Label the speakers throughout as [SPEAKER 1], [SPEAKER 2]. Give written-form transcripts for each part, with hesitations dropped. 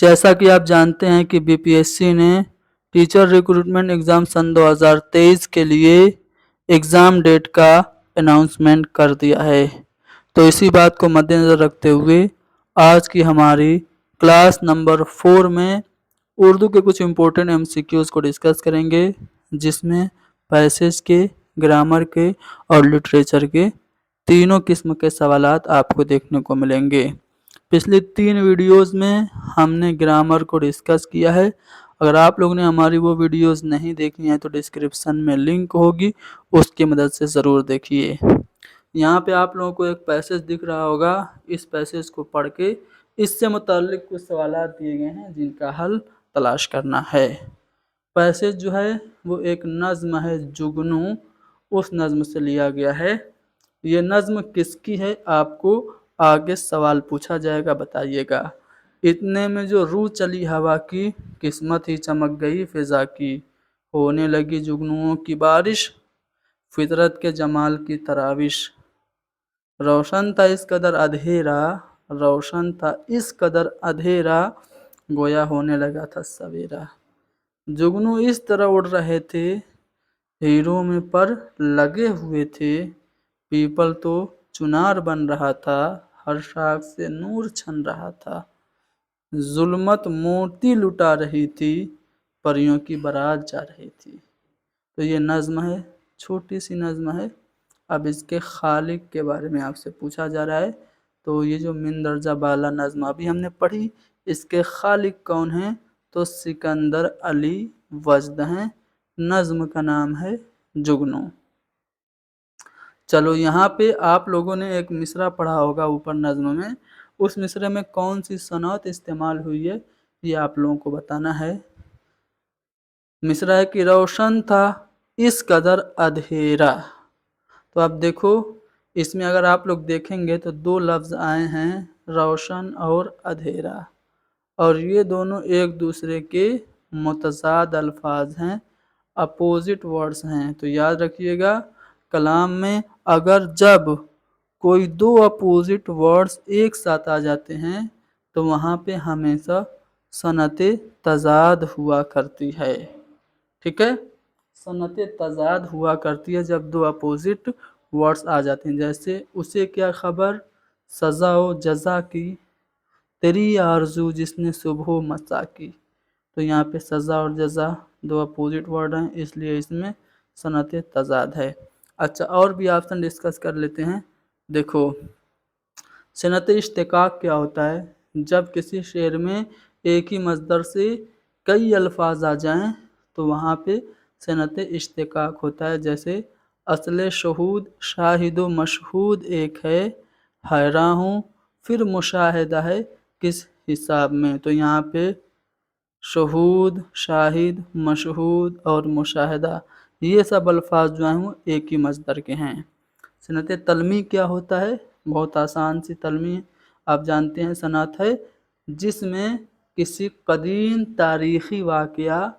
[SPEAKER 1] जैसा कि आप जानते हैं कि बीपीएससी ने टीचर रिक्रूटमेंट एग्ज़ाम सन 2023 के लिए एग्ज़ाम डेट का अनाउंसमेंट कर दिया है। तो इसी बात को मद्देनज़र रखते हुए आज की हमारी क्लास नंबर 4 में उर्दू के कुछ इम्पोर्टेंट एमसीक्यूज़ को डिस्कस करेंगे, जिसमें पैसेज के, ग्रामर के और लिटरेचर के तीनों किस्म के सवालात आपको देखने को मिलेंगे। पिछले 3 वीडियोज़ में हमने ग्रामर को डिस्कस किया है। अगर आप लोगों ने हमारी वो वीडियोज़ नहीं देखी हैं तो डिस्क्रिप्शन में लिंक होगी, उसकी मदद से ज़रूर देखिए। यहाँ पे आप लोगों को एक पैसेज दिख रहा होगा, इस पैसेज को पढ़ के इससे मुताल्लिक़ कुछ सवालात दिए गए हैं जिनका हल तलाश करना है। पैसेज जो है वो एक नज़्म है जुगनू, उस नज़्म से लिया गया है। ये नज़्म किसकी है आपको आगे सवाल पूछा जाएगा, बताइएगा। इतने में जो रूह चली हवा की, किस्मत ही चमक गई फ़िज़ा की, होने लगी जुगनुओं की बारिश, फितरत के जमाल की तराविश, रोशन था इस कदर अंधेरा, रोशन था इस कदर अंधेरा, गोया होने लगा था सवेरा। जुगनू इस तरह उड़ रहे थे, हीरों में पर लगे हुए थे, पीपल तो चुनार बन रहा था, हर शाख से नूर छन रहा था, जुल्मत मोती लुटा रही थी, परियों की बारात जा रही थी। तो ये नज़्म है, छोटी सी नज़्म है। अब इसके खालिक के बारे में आपसे पूछा जा रहा है। तो ये जो मिन दर्जा बाला नज़्म अभी हमने पढ़ी, इसके खालिक कौन हैं? तो सिकंदर अली वजद हैं। नज़्म का नाम है जुगनू। चलो यहाँ पे आप लोगों ने एक मिसरा पढ़ा होगा ऊपर नज़्म में, उस मिसरे में कौन सी सनअत इस्तेमाल हुई है ये आप लोगों को बताना है। मिसरा है कि रोशन था इस कदर अंधेरा। तो आप देखो इसमें अगर आप लोग देखेंगे तो 2 लफ्ज़ आए हैं, रोशन और अंधेरा, और ये दोनों एक दूसरे के मुतज़ाद अल्फाज हैं, अपोजिट वर्ड्स हैं। तो याद रखिएगा, कलाम में अगर जब कोई 2 अपोजिट वर्ड्स एक साथ आ जाते हैं तो वहाँ पे हमेशा सनत तज़ाद हुआ करती है। ठीक है, सनत तज़ाद हुआ करती है जब 2 अपोजिट वर्ड्स आ जाते हैं। जैसे उसे क्या खबर सज़ा व जज़ा की, तेरी आरज़ू जिसने सुबह मसा की। तो यहाँ पे सज़ा और जज़ा 2 अपोजिट वर्ड हैं, इसलिए इसमें सनत तज़ाद है। अच्छा, और भी ऑप्शन डिस्कस कर लेते हैं। देखो, सनत इश्तिकाक क्या होता है? जब किसी शेर में एक ही मज़दर से कई अल्फाज आ जाएं तो वहाँ पे सनत इश्तिकाक होता है। जैसे असले शहूद शाहिद व मशहूद एक है, हैरान हूँ फिर मुशाहिदा है किस हिसाब में। तो यहाँ पे शहूद, शाहिद, मशहूद और मुशाहिदा, ये सब अल्फाज जो हैं वो एक ही मज़दर के हैं। सनत तलमी क्या होता है? बहुत आसान सी तलमी आप जानते हैं, सनत है जिसमें किसी कदीम तारीख़ी वाक़या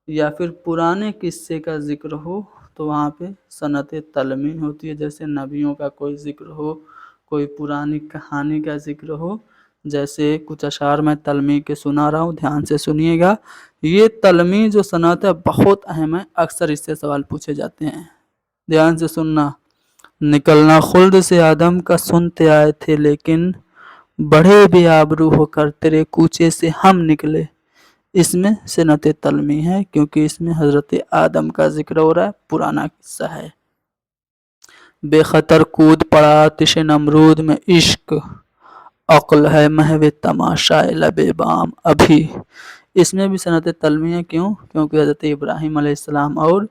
[SPEAKER 1] या फिर पुराने किस्से का ज़िक्र हो तो वहाँ पे सनत तलमी होती है। जैसे नबियों का कोई ज़िक्र हो, कोई पुरानी कहानी का ज़िक्र हो। जैसे कुछ अशार मैं तलमी के सुना रहा हूँ, ध्यान से सुनिएगा। ये तलमी जो सनत है बहुत अहम है, अक्सर इससे सवाल पूछे जाते हैं, ध्यान से सुनना। निकलना खुल्द से आदम का सुनते आए थे, लेकिन बढ़े भी आबरू होकर तेरे कूचे से हम निकले। इसमें सनत तलमी है क्योंकि इसमें हज़रत आदम का जिक्र हो रहा है, पुराना किस्सा है। बेखतर कूद पड़ा आतिश नमरूद में इश्क, अक्ल है महव तमाशाए लबे बाम अभी। इसमें भी सनत तलमी है। क्यों? क्योंकि हज़रत इब्राहीम अलैहिस्सलाम और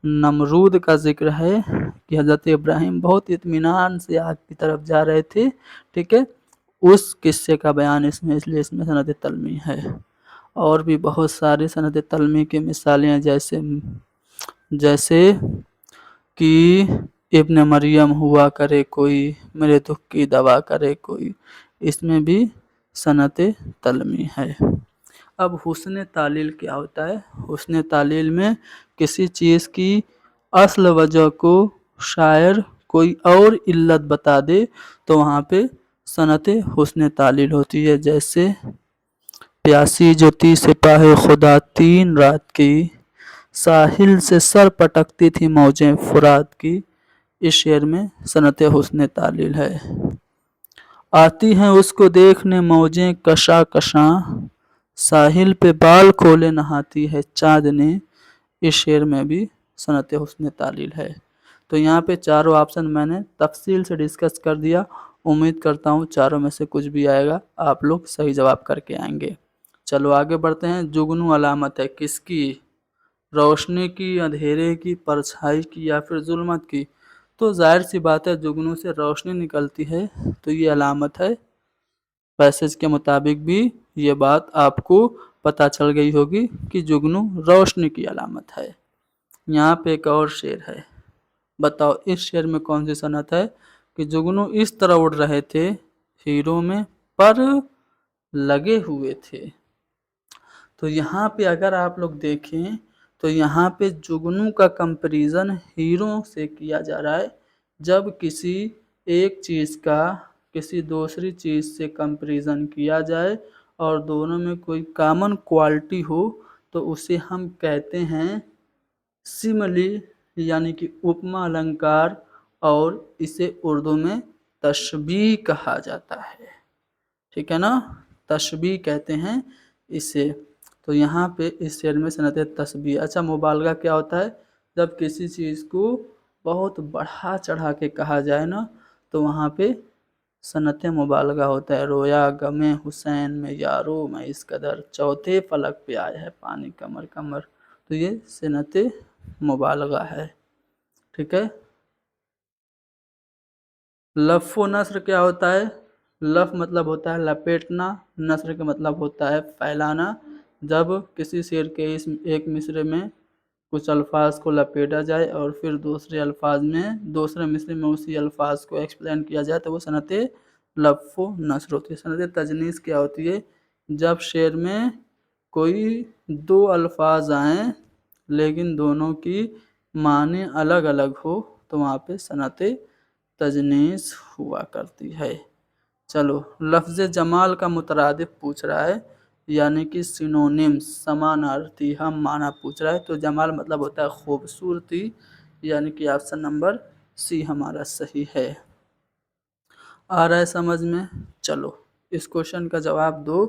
[SPEAKER 1] नमरूद का जिक्र है कि हज़रत इब्राहीम बहुत इत्मीनान से आग की तरफ जा रहे थे। ठीक है, उस किस्से का बयान इसमें, इसलिए इसमें सनत तलमी है। और भी बहुत सारी सनत तलमी की मिसालें हैं, जैसे कि इब्न मरियम हुआ करे कोई, मेरे दुख की दवा करे कोई। इसमें भी सनत तलमी है। अब हुस्न तालील क्या होता है? हुस्न तालील में किसी चीज़ की असल वजह को शायर कोई और इल्लत बता दे तो वहाँ पे सनत हुस्न तालील होती है। जैसे प्यासी जो थी सिपाही खुदा 3 रात की, साहिल से सर पटकती थी मौजें फुरात की। इस शेर में सनत हुस्न तालील है। आती हैं उसको देखने मौजें कशा कशा, साहिल पे बाल खोले नहाती है चांदनी। इस शेर में भी सनत हुस्न तालील है। तो यहाँ पे चारों ऑप्शन मैंने तफसील से डिस्कस कर दिया। उम्मीद करता हूँ चारों में से कुछ भी आएगा आप लोग सही जवाब करके आएंगे। चलो आगे बढ़ते हैं। जुगनू अलामत है किसकी? रोशनी की, अंधेरे की, परछाई की या फिर जुल्मत की? तो जाहिर सी बात है जुगनू से रोशनी निकलती है तो ये अलामत है। पैसेज के मुताबिक भी ये बात आपको पता चल गई होगी कि जुगनू रोशनी की अलामत है। यहाँ पे एक और शेर है, बताओ इस शेर में कौन सी सनत है कि जुगनू इस तरह उड़ रहे थे हीरो में पर लगे हुए थे। तो यहाँ पे अगर आप लोग देखें तो यहाँ पे जुगनू का कंपैरिजन हीरो से किया जा रहा है। जब किसी एक चीज़ का किसी दूसरी चीज़ से कंपैरिजन किया जाए और दोनों में कोई कॉमन क्वालिटी हो तो उसे हम कहते हैं सिमिली, यानी कि उपमा अलंकार, और इसे उर्दू में तशबीह कहा जाता है। ठीक है ना, तशबीह कहते हैं इसे। तो यहाँ पे इस शेर में सनत तशबीह। अच्छा, मुबालगा क्या होता है? जब किसी चीज़ को बहुत बढ़ा चढ़ा के कहा जाए ना तो वहाँ पे सनत मुबालगा होता है। रोया गमे हुसैन में यारो मैं इस कदर, चौथे फलक पे आया है पानी कमर कमर। तो ये सनत मुबालगा है। ठीक है। लफ़ व नस्र क्या होता है? लफ़ मतलब होता है लपेटना, नस्र का मतलब होता है फैलाना। जब किसी शेर के इस एक मिसरे में कुछ अल्फाज को लपेटा जाए और फिर दूसरे मिसरे में उसी अल्फाज को एक्सप्लेन किया जाए तो वो सनत लफ़ व नस्र होती है। सनत तजनीस क्या होती है? जब शेर में कोई दो अल्फाज आएँ लेकिन दोनों की माने अलग अलग हो तो वहाँ पे सनत तजनीस हुआ करती है। चलो, लफ्ज़ जमाल का मुतरादिफ पूछ रहा है, यानी कि सिनोनिम्स, समानार्थी हम माना पूछ रहा है। तो जमाल मतलब होता है खूबसूरती, यानी कि ऑप्शन नंबर सी हमारा सही है। आ रहा है समझ में? चलो इस क्वेश्चन का जवाब दो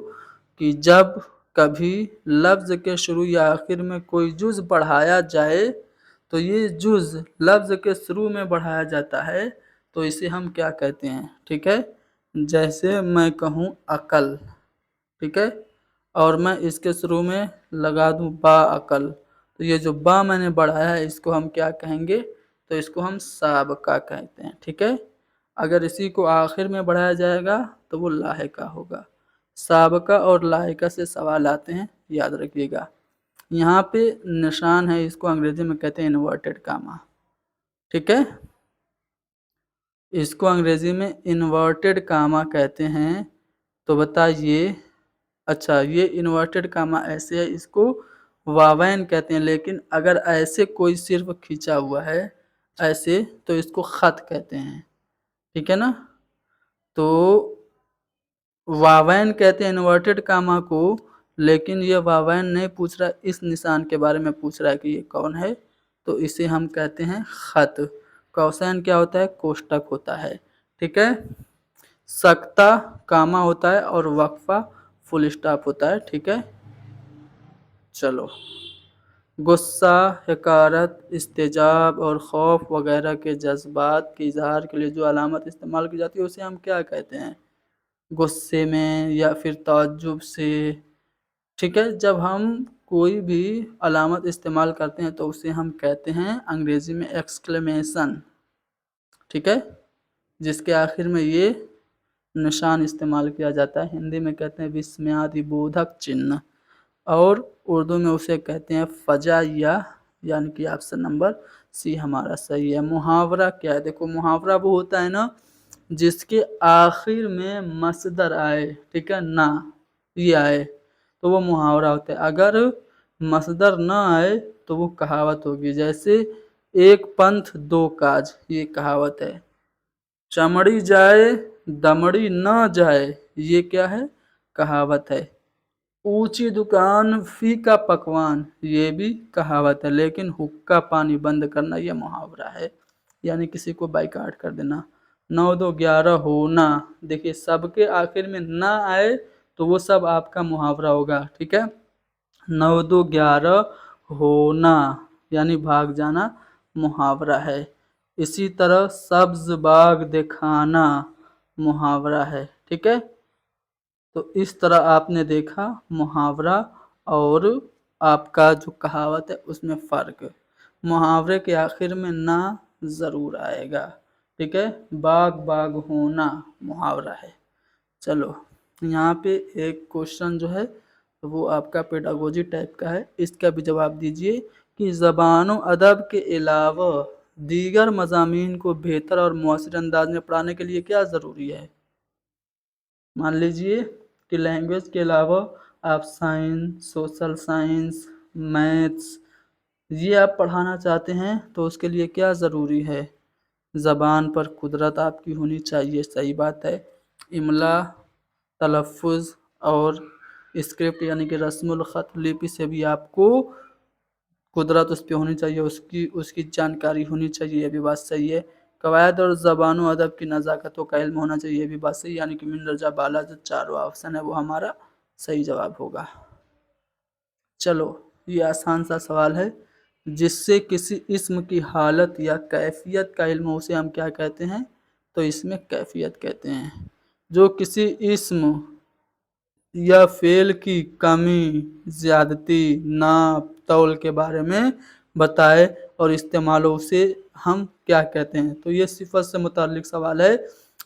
[SPEAKER 1] कि जब कभी लफ्ज़ के शुरू या आखिर में कोई जुज़ बढ़ाया जाए तो ये जुज़ लफ्ज़ के शुरू में बढ़ाया जाता है तो इसे हम क्या कहते हैं? ठीक है, जैसे मैं कहूँ अकल, ठीक है, और मैं इसके शुरू में लगा दूँ बा अकल, तो ये जो बा मैंने बढ़ाया है इसको हम क्या कहेंगे? तो इसको हम साबका कहते हैं। ठीक है, अगर इसी को आखिर में बढ़ाया जाएगा तो वो लाहिका होगा। साबका और लाहिका से सवाल आते हैं, याद रखिएगा। यहाँ पे निशान है, इसको अंग्रेजी में कहते हैं इन्वर्टेड कामा। ठीक है, इसको अंग्रेजी में इन्वर्टेड कामा कहते हैं। तो बताइए, अच्छा ये इन्वर्टेड कामा ऐसे है, इसको वावैन कहते हैं, लेकिन अगर ऐसे कोई सिर्फ खींचा हुआ है ऐसे तो इसको ख़त कहते हैं। ठीक है ना, तो वावैन कहते हैं इन्वर्टेड कामा को, लेकिन ये वावैन नहीं पूछ रहा, इस निशान के बारे में पूछ रहा है कि ये कौन है, तो इसे हम कहते हैं ख़त। कौसैन क्या होता है? कोष्टक होता है। ठीक है, सक्ता कामा होता है और वक्फा फुल स्टॉप होता है। ठीक है, चलो, गुस्सा, हकारत, इस्तेजाब और खौफ वगैरह के जज्बात के इजहार के लिए जो अलामत इस्तेमाल की जाती है उसे हम क्या कहते हैं? गुस्से में या फिर ताज्जुब से। ठीक है, जब हम कोई भी अलामत इस्तेमाल करते हैं तो उसे हम कहते हैं अंग्रेज़ी में एक्सक्लेमेशन। ठीक है, जिसके आखिर में ये निशान इस्तेमाल किया जाता है। हिंदी में कहते हैं विस्मयादि बोधक चिन्ह, और उर्दू में उसे कहते हैं फजाइया, यानी कि ऑप्शन नंबर सी हमारा सही है। मुहावरा क्या है? देखो, मुहावरा वो होता है ना जिसके आखिर में मसदर आए, ठीक है ना, ये आए तो वो मुहावरा होता है। अगर मसदर ना आए तो वो कहावत होगी। जैसे एक पंथ दो काज, ये कहावत है। चमड़ी जाए दमड़ी ना जाए, ये क्या है? कहावत है। ऊंची दुकान फी का पकवान, ये भी कहावत है, लेकिन हुक्का पानी बंद करना ये मुहावरा है, यानी किसी को बाइकाट कर देना। 9 2 11 होना, देखिए सबके आखिर में ना आए तो वो सब आपका मुहावरा होगा, ठीक है। 9 2 11 होना यानी भाग जाना मुहावरा है। इसी तरह सब्ज बाग दिखाना मुहावरा है, ठीक है। तो इस तरह आपने देखा मुहावरा और आपका जो कहावत है उसमें फ़र्क। मुहावरे के आखिर में ना ज़रूर आएगा, ठीक है। बाग बाग होना मुहावरा है। चलो यहाँ पे एक क्वेश्चन जो है वो आपका पेडागोजी टाइप का है, इसका भी जवाब दीजिए कि ज़बान अदब के अलावा दीगर मज़ामीन को बेहतर और मुअस्सर अंदाज में पढ़ाने के लिए क्या ज़रूरी है। मान लीजिए कि लैंग्वेज के अलावा आप साइंस, सोशल साइंस, मैथ्स ये आप पढ़ाना चाहते हैं तो उसके लिए क्या ज़रूरी है। ज़बान पर कुदरत आपकी होनी चाहिए, सही बात है। इमला, तलफ़ुज़ और स्क्रिप्ट यानी कि रस्मुल ख़त लिपि से भी आपको कुदरत उस पर होनी चाहिए, उसकी जानकारी होनी चाहिए, ये भी बात सही है। कवायद और ज़बान व अदब की नज़ाकतों का इल्म होना चाहिए, ये भी बात सही, यानी कि मिन दर्जा बाला जो चारों ऑप्शन है वो हमारा सही जवाब होगा। चलो ये आसान सा सवाल है, जिससे किसी इस्म की हालत या कैफियत का इल्म हो उसे हम क्या कहते हैं, तो इसमें कैफियत कहते हैं। जो किसी इस्म या फेल की कमी, ज़्यादती, नाप तौल के बारे में बताए और इस्तेमाल हो उसे हम क्या कहते हैं। तो ये सिफत से मुताल्लिक सवाल है,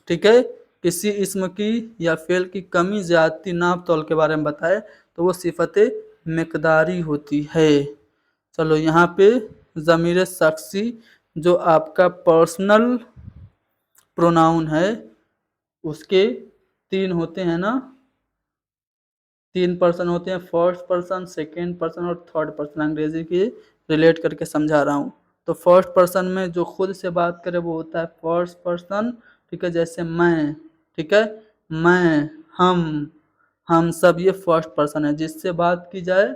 [SPEAKER 1] ठीक है। किसी इस्म की या फेल की कमी, ज़्यादती, नाप तौल के बारे में बताए तो वो सिफत मिक़दारी होती है। चलो यहाँ पे ज़मीर शख्सी जो आपका पर्सनल प्रोनाउन है उसके 3 होते हैं ना, 3 पर्सन होते हैं, फर्स्ट पर्सन, सेकेंड पर्सन और थर्ड पर्सन। अंग्रेजी की रिलेट करके समझा रहा हूँ। तो फर्स्ट पर्सन में जो खुद से बात करे वो होता है फर्स्ट पर्सन, ठीक है। जैसे मैं, ठीक है, मैं, हम सब, ये फर्स्ट पर्सन है। जिससे बात की जाए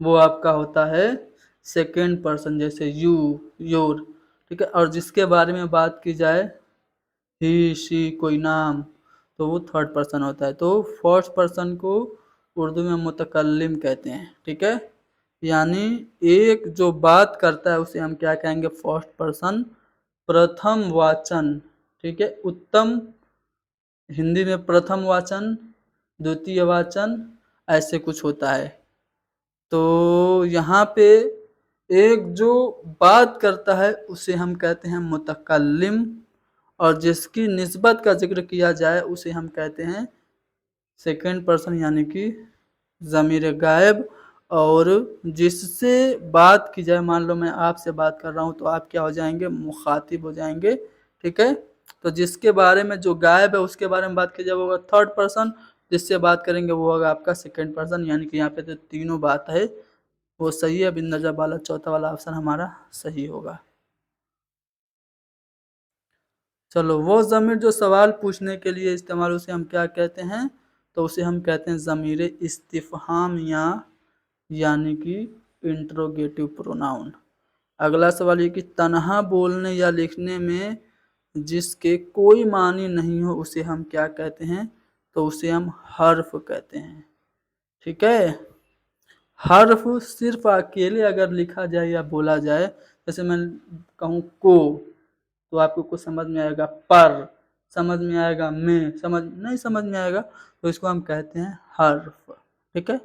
[SPEAKER 1] वो आपका होता है सेकेंड पर्सन, जैसे यू, योर, ठीक है। और जिसके बारे में बात की जाए ही, शी, कोई नाम, तो वो थर्ड पर्सन होता है। तो फर्स्ट पर्सन को उर्दू में मुतकल्लिम कहते हैं, ठीक है। यानी एक जो बात करता है उसे हम क्या कहेंगे, फर्स्ट पर्सन, प्रथम वाचन, ठीक है। उत्तम हिंदी में प्रथम वाचन, द्वितीय वाचन, ऐसे कुछ होता है। तो यहाँ पे एक जो बात करता है उसे हम कहते हैं मुतकल्लिम, और जिसकी निस्बत का जिक्र किया जाए उसे हम कहते हैं सेकेंड पर्सन, यानी कि ज़मीर गायब। और जिससे बात की जाए, मान लो मैं आपसे बात कर रहा हूँ तो आप क्या हो जाएंगे, मुखातिब हो जाएंगे, ठीक है। तो जिसके बारे में जो गायब है उसके बारे में बात की जाए वो होगा थर्ड पर्सन, जिससे बात करेंगे वो होगा आपका सेकेंड पर्सन। यानी कि यहाँ पे तो तीनों बात है वो सही है। बिन नजर वाला चौथा वाला ऑप्शन हमारा सही होगा। चलो वो ज़मीर जो सवाल पूछने के लिए इस्तेमाल, उसे हम क्या कहते हैं, तो उसे हम कहते हैं ज़मीर इस्तिफ़हाम, या यानी कि इंट्रोगेटिव प्रोनाउन। अगला सवाल ये कि तन्हा बोलने या लिखने में जिसके कोई मानी नहीं हो उसे हम क्या कहते हैं, तो उसे हम हर्फ कहते हैं, ठीक है। हर्फ सिर्फ अकेले अगर लिखा जाए या बोला जाए, जैसे मैं कहूँ को, तो आपको कुछ समझ में आएगा, पर समझ में आएगा, में समझ नहीं समझ में आएगा, तो इसको हम कहते हैं हर्फ, ठीक है।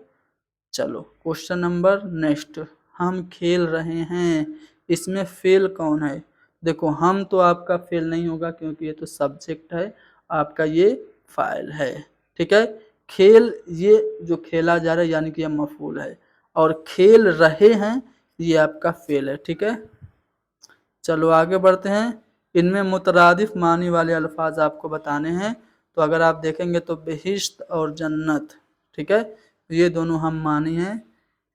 [SPEAKER 1] चलो क्वेश्चन नंबर नेक्स्ट, हम खेल रहे हैं, इसमें फेल कौन है। देखो हम तो आपका फेल नहीं होगा क्योंकि ये तो सब्जेक्ट है, आपका ये फाइल है, ठीक है। खेल ये जो खेला जा रहा है यानी कि यह मफूल है, और खेल रहे हैं ये आपका फेल है, ठीक है। चलो आगे बढ़ते हैं। इनमें मुतरादिफ मानी वाले अल्फाज आपको बताने हैं। तो अगर आप देखेंगे तो बेहिश्त और जन्नत, ठीक है, ये दोनों हम मानी हैं।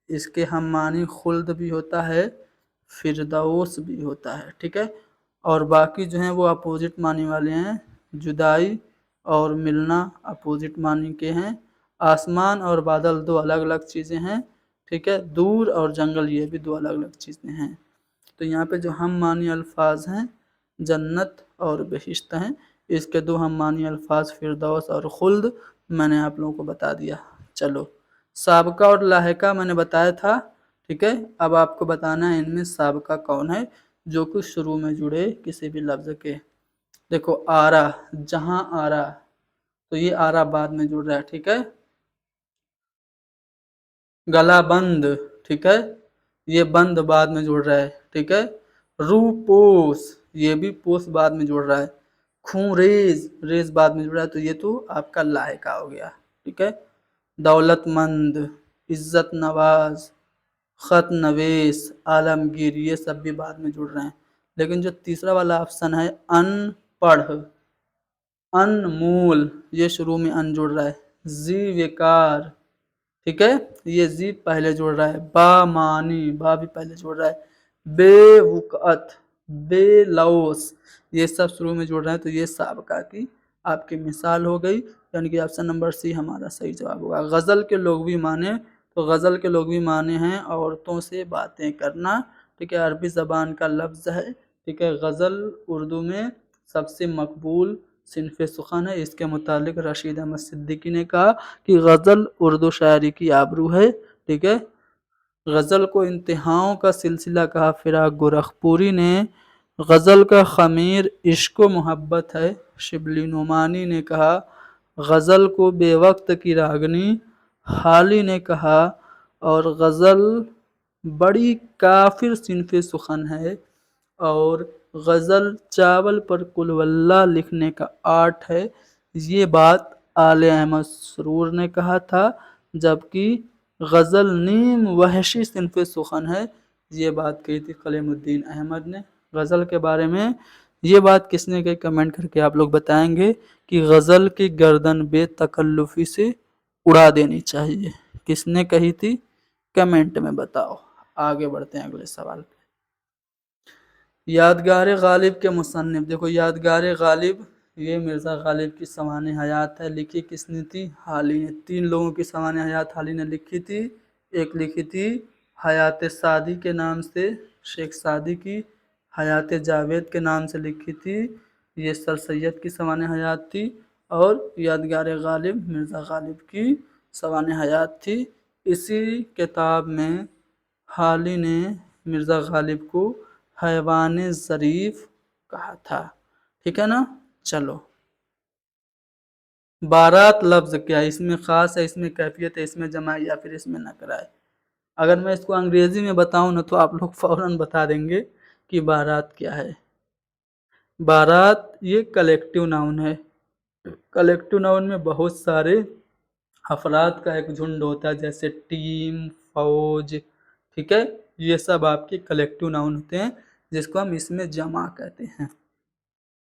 [SPEAKER 1] इसके हम मानी खुल्द भी होता है, फिरदौस भी होता है, ठीक है। और बाकी जो हैं वो अपोजिट मानी वाले हैं, जुदाई और मिलना अपोजिट मानी के हैं, آسمان اور بادل دو الگ الگ چیزیں ہیں، ٹھیک ہے، دور اور جنگل یہ بھی دو الگ الگ چیزیں ہیں۔ تو یہاں پہ جو ہم معنی الفاظ ہیں جنت اور بہشت ہیں، اس کے دو ہم معنی الفاظ فردوس اور خلد میں نے آپ لوگوں کو بتا دیا۔ چلو سابقہ اور لاحقہ میں نے بتایا تھا، ٹھیک ہے، اب آپ کو بتانا ہے ان میں سابقہ کون ہے جو کہ شروع میں جڑے کسی بھی لفظ کے۔ دیکھو آرا، جہاں آرا، تو یہ آرا بعد میں جڑ رہا ہے، ٹھیک ہے۔ گلا بند، ٹھیک ہے، یہ بند بعد میں جڑ رہا ہے، ٹھیک ہے۔ رو پوس، یہ بھی پوس بعد میں جڑ رہا ہے۔ خون ریز، ریز بعد میں جڑ رہا ہے، تو یہ تو آپ کا لاحقہ ہو گیا، ٹھیک ہے۔ دولت مند، عزت نواز، خط نویس، عالمگیر، یہ سب بھی بعد میں جڑ رہے ہیں۔ لیکن جو تیسرا والا آپشن ہے ان پڑھ، انمول، یہ شروع میں ان جڑ رہا ہے۔ زی وقار، ٹھیک ہے، یہ زی پہلے جڑ رہا ہے۔ با معنی، با بھی پہلے جڑ رہا ہے۔ بے وقعت، بے لوث، یہ سب شروع میں جڑ رہے ہیں، تو یہ سابقہ کی آپ کی مثال ہو گئی، یعنی کہ آپشن نمبر سی ہمارا صحیح جواب ہوگا۔ غزل کے لوگ بھی معنی، تو غزل کے لوگ بھی معنی ہیں عورتوں سے باتیں کرنا، ٹھیک ہے، عربی زبان کا لفظ ہے، ٹھیک ہے۔ غزل اردو میں سب سے مقبول صنف سخن ہے۔ اس کے متعلق رشید احمد صدیقی نے کہا کہ غزل اردو شاعری کی آبرو ہے، ٹھیک ہے۔ غزل کو انتہاؤں کا سلسلہ کہا فراق گورکھپوری نے۔ غزل کا خمیر عشق و محبت ہے، شبلی نعمانی نے کہا۔ غزل کو بے وقت کی راگنی، حالی نے کہا۔ اور غزل بڑی کافر صنف سخن ہے، اور غزل چاول پر قل واللہ لکھنے کا آرٹ ہے، یہ بات آل احمد سرور نے کہا تھا، جبکہ غزل نیم وحشی صنف سخن ہے، یہ بات کہی تھی کلیم الدین احمد نے۔ غزل کے بارے میں یہ بات کس نے کہی کمنٹ کر کے آپ لوگ بتائیں گے کہ غزل کی گردن بے تکلفی سے اڑا دینی چاہیے، کس نے کہی تھی کمنٹ میں بتاؤ۔ آگے بڑھتے ہیں اگلے سوال پہ۔ یادگار غالب کے مصنف، دیکھو یادگار غالب یہ مرزا غالب کی سوانح حیات ہے، لکھی کس نے تھی؟ حالی نے۔ تین لوگوں کی سوانح حیات حالی نے لکھی تھی، ایک لکھی تھی حیات سعدی کے نام سے شیخ سعدی کی، حیات جاوید کے نام سے لکھی تھی، یہ سر سید کی سوانح حیات تھی، اور یادگار غالب مرزا غالب کی سوانح حیات تھی۔ اسی کتاب میں حالی نے مرزا غالب کو حیوان ظریف کہا تھا، ٹھیک ہے نا۔ چلو بارات لفظ کیا ہے؟ اس میں خاص ہے، اس میں کیفیت ہے، اس میں جمع یا پھر اس میں نکرہ ہے؟ اگر میں اس کو انگریزی میں بتاؤں نا تو آپ لوگ فوراً بتا دیں گے کہ بارات کیا ہے۔ بارات یہ کلیکٹیو ناؤن ہے، کلیکٹیو ناؤن میں بہت سارے افراد کا ایک جھنڈ ہوتا ہے، جیسے ٹیم، فوج، ٹھیک ہے، یہ سب آپ کے کلیکٹیو ناؤن ہوتے ہیں، جس کو ہم اس میں جمع کہتے ہیں۔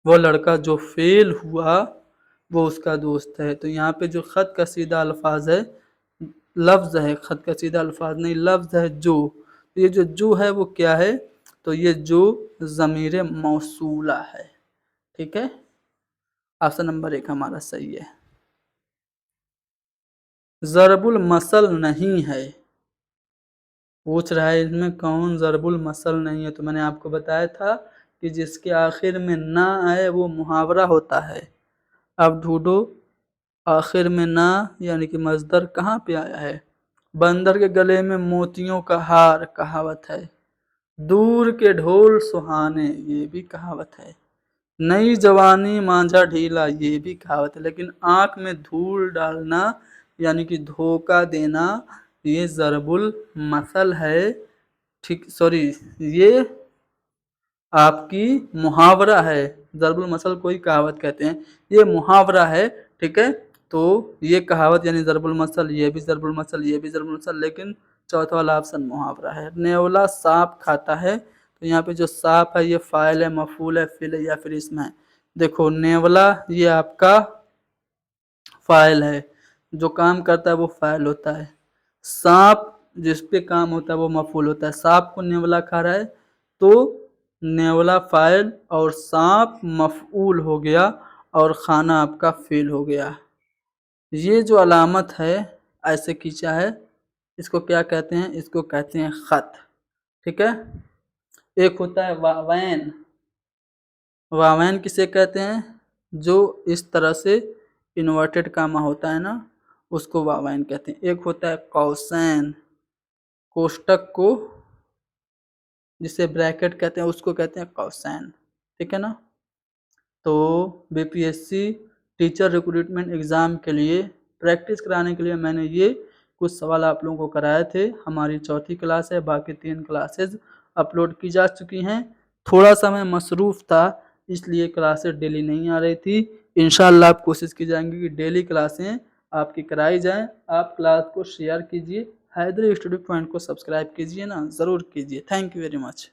[SPEAKER 1] وہ لڑکا جو فیل ہوا وہ اس کا دوست ہے، تو یہاں پہ جو خط کشیدہ الفاظ ہے، لفظ ہے، خط کشیدہ الفاظ نہیں، لفظ ہے جو، یہ جو ہے وہ کیا ہے؟ تو یہ جو ضمیر موصولہ ہے، ٹھیک ہے۔ آپشن نمبر 1 ہمارا صحیح ہے۔ ضرب المثل نہیں ہے، پوچھ رہا ہے اس میں کون ضرب المثل نہیں ہے، تو میں نے آپ کو بتایا تھا کہ جس کے آخر میں نہ آئے وہ محاورہ ہوتا ہے۔ اب ڈھونڈو آخر میں نہ یعنی کہ مصدر کہاں پہ آیا ہے؟ بندر کے گلے میں موتیوں کا ہار کہاوت ہے، دور کے ڈھول سہانے یہ بھی کہاوت ہے، نئی جوانی مانجھا ڈھیلا یہ بھی کہاوت ہے، لیکن آنکھ میں دھول ڈالنا یعنی کہ دھوکہ دینا یہ ضرب المثل ہے، ٹھیک، سوری یہ آپ کی محاورہ ہے۔ ضرب المثل کوئی کہاوت کہتے ہیں، یہ محاورہ ہے، ٹھیک ہے۔ تو یہ کہاوت یعنی ضرب المثل، یہ بھی ضرب المثل، یہ بھی ضرب المثل، لیکن چوتھا والا آپشن محاورہ ہے۔ نیولا سانپ کھاتا ہے، تو یہاں پہ جو سانپ ہے یہ فاعل ہے، مفعول ہے، فعل ہے یا پھر اسم ہے؟ دیکھو نیولا یہ آپ کا فاعل ہے، جو کام کرتا ہے وہ فاعل ہوتا ہے، سانپ جس پہ کام ہوتا ہے وہ مفعول ہوتا ہے۔ سانپ کو نیولا کھا رہا ہے تو نیولا فاعل اور سانپ مفعول ہو گیا، اور کھانا آپ کا فعل ہو گیا۔ ये जो अलामत है ऐसे खींचा है, इसको क्या कहते हैं? इसको कहते हैं खत। ठीक है। एक होता है वावैन। वावैन किसे कहते हैं? जो इस तरह से इन्वर्टेड कामा होता है ना, उसको वावैन कहते हैं। एक होता है कौसैन, कोष्टक को जिसे ब्रैकेट कहते हैं उसको कहते हैं कौसैन। ठीक है ना। तो बीपीएससी टीचर रिक्रूटमेंट एग्ज़ाम के लिए प्रैक्टिस कराने के लिए मैंने ये कुछ सवाल आप लोगों को कराए थे। हमारी चौथी क्लास है, बाकी 3 क्लासेज अपलोड की जा चुकी हैं। थोड़ा सा मैं मसरूफ़ था इसलिए क्लासेज डेली नहीं आ रही थी। इंशाअल्लाह आप कोशिश की जाएंगी कि डेली क्लासें आपकी कराई जाएं। आप क्लास को शेयर कीजिए, हैदरी स्टडी पॉइंट को सब्सक्राइब कीजिए ना, ज़रूर कीजिए। Thank you very much.